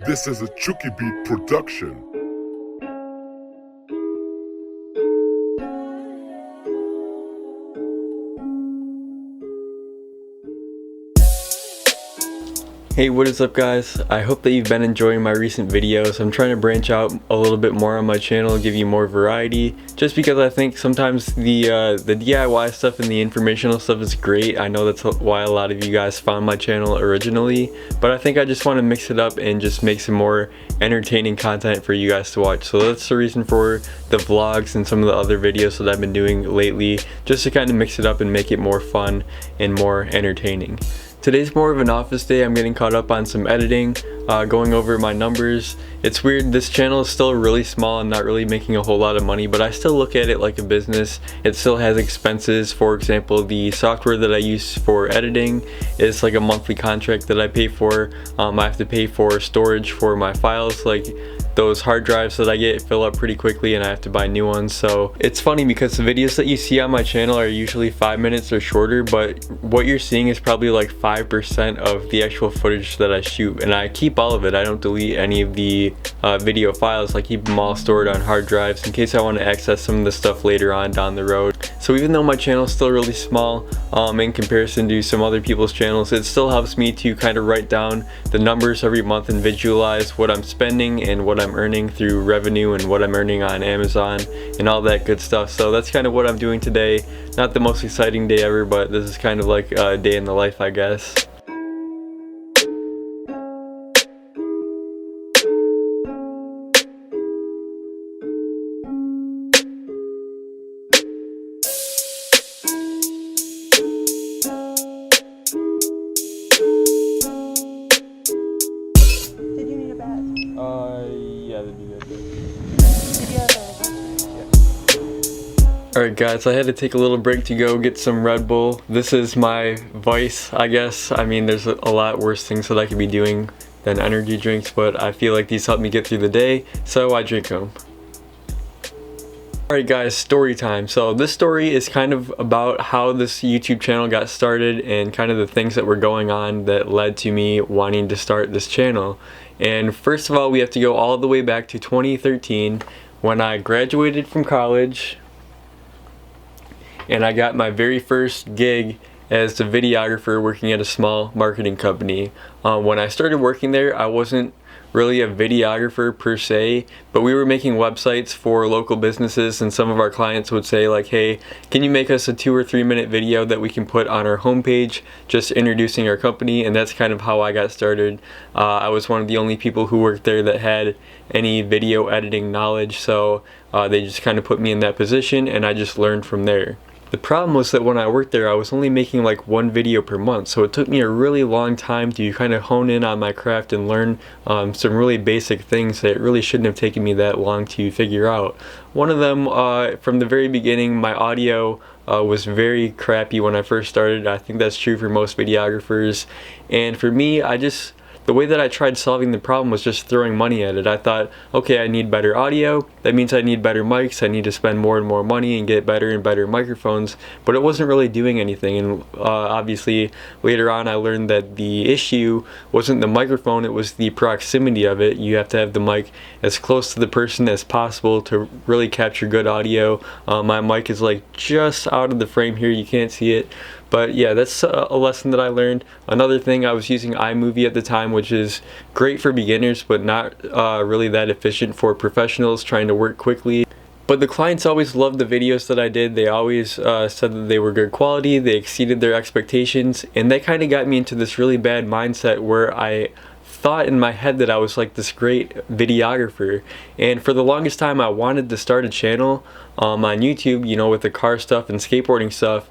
This is a Chucky Beat production. Hey, what is up guys? I hope that you've been enjoying my recent videos. I'm trying to branch out a little bit more on my channel, give you more variety, just because I think sometimes the DIY stuff and the informational stuff is great. I know that's why a lot of you guys found my channel originally, but I think I just want to mix it up and just make some more entertaining content for you guys to watch. So that's the reason for the vlogs and some of the other videos that I've been doing lately, just to kind of mix it up and make it more fun and more entertaining. Today's more of an office day. I'm getting caught up on some editing, going over my numbers. It's weird, this channel is still really small and not really making a whole lot of money, but I still look at it like a business. It still has expenses. For example, the software that I use for editing is like a monthly contract that I pay for. I have to pay for storage for my files, like those hard drives that I get fill up pretty quickly and I have to buy new ones. So it's funny because the videos that you see on my channel are usually 5 minutes or shorter, but what you're seeing is probably like 5% of the actual footage that I shoot, and I keep all of it. I don't delete any of the video files. I keep them all stored on hard drives in case I want to access some of the stuff later on down the road. So even though my channel is still really small in comparison to some other people's channels, it still helps me to kind of write down the numbers every month and visualize what I'm spending and what I'm earning through revenue and what I'm earning on Amazon and all that good stuff. So that's kind of what I'm doing today. Not the most exciting day ever, but this is kind of like a day in the life, I guess. Yeah, that'd be good. Alright guys, I had to take a little break to go get some Red Bull. This is my vice, I guess. I mean, there's a lot worse things that I could be doing than energy drinks, but I feel like these help me get through the day, so I drink them. Alright guys, story time. So this story is kind of about how this YouTube channel got started and kind of the things that were going on that led to me wanting to start this channel. And first of all, we have to go all the way back to 2013 when I graduated from college and I got my very first gig as a videographer working at a small marketing company. When I started working there, I wasn't really a videographer per se, but we were making websites for local businesses, and some of our clients would say like, hey, can you make us a 2 or 3 minute video that we can put on our homepage just introducing our company? And that's kind of how I got started. I was one of the only people who worked there that had any video editing knowledge, so they just kind of put me in that position and I just learned from there. The problem was that when I worked there, I was only making like 1 video per month, so it took me a really long time to kind of hone in on my craft and learn some really basic things that really shouldn't have taken me that long to figure out. One of them, from the very beginning, my audio was very crappy when I first started. I think that's true for most videographers, and for me, the way that I tried solving the problem was just throwing money at it. I thought, okay, I need better audio. That means I need better mics. I need to spend more and more money and get better and better microphones. But it wasn't really doing anything. And obviously, later on, I learned that the issue wasn't the microphone, it was the proximity of it. You have to have the mic as close to the person as possible to really capture good audio. My mic is like just out of the frame here. You can't see it. But yeah, that's a lesson that I learned. Another thing, I was using iMovie at the time, which is great for beginners, but not really that efficient for professionals trying to work quickly. But the clients always loved the videos that I did. They always said that they were good quality, they exceeded their expectations, and that kind of got me into this really bad mindset where I thought in my head that I was like this great videographer. And for the longest time, I wanted to start a channel on YouTube, you know, with the car stuff and skateboarding stuff.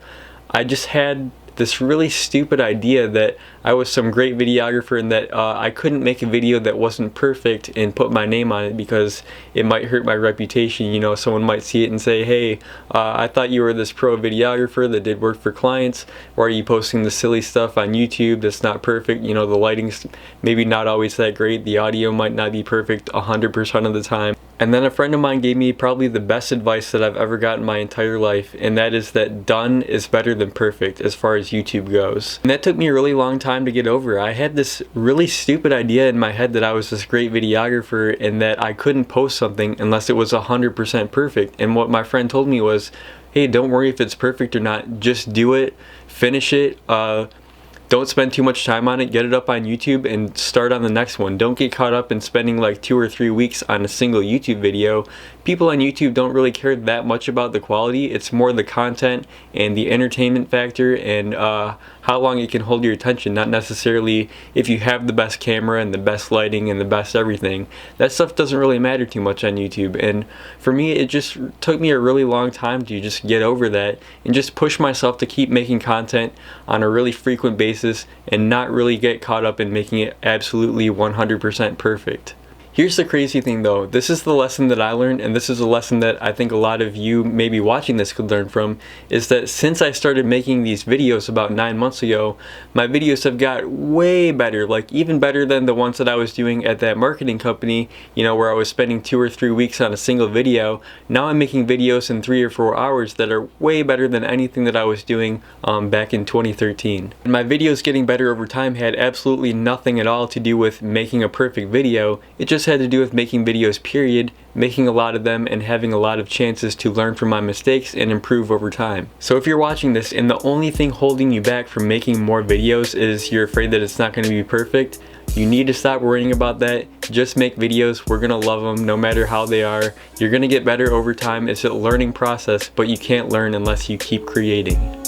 I just had this really stupid idea that I was some great videographer and that I couldn't make a video that wasn't perfect and put my name on it because it might hurt my reputation. You know, someone might see it and say, hey, I thought you were this pro videographer that did work for clients. Why are you posting the silly stuff on YouTube that's not perfect? You know, the lighting's maybe not always that great. The audio might not be perfect 100% of the time. And then a friend of mine gave me probably the best advice that I've ever gotten in my entire life, and that is that done is better than perfect as far as YouTube goes. And that took me a really long time to get over. I had this really stupid idea in my head that I was this great videographer and that I couldn't post something unless it was 100% perfect. And what my friend told me was, hey, don't worry if it's perfect or not, just do it, finish it, don't spend too much time on it, get it up on YouTube and start on the next one. Don't get caught up in spending like 2 or 3 weeks on a single YouTube video. People on YouTube don't really care that much about the quality. It's more the content and the entertainment factor and how long it can hold your attention, not necessarily if you have the best camera and the best lighting and the best everything. That stuff doesn't really matter too much on YouTube, and for me it just took me a really long time to just get over that and just push myself to keep making content on a really frequent basis and not really get caught up in making it absolutely 100% perfect. Here's the crazy thing though, this is the lesson that I learned, and this is a lesson that I think a lot of you maybe watching this could learn from, is that since I started making these videos about 9 months ago, my videos have got way better, like even better than the ones that I was doing at that marketing company, you know, where I was spending 2 or 3 weeks on a single video. Now I'm making videos in 3 or 4 hours that are way better than anything that I was doing back in 2013. And my videos getting better over time had absolutely nothing at all to do with making a perfect video. It just had to do with making videos, period, making a lot of them and having a lot of chances to learn from my mistakes and improve over time. So if you're watching this and the only thing holding you back from making more videos is you're afraid that it's not going to be perfect, you need to stop worrying about that. Just make videos. We're gonna love them no matter how they are. You're gonna get better over time. It's a learning process, but you can't learn unless you keep creating.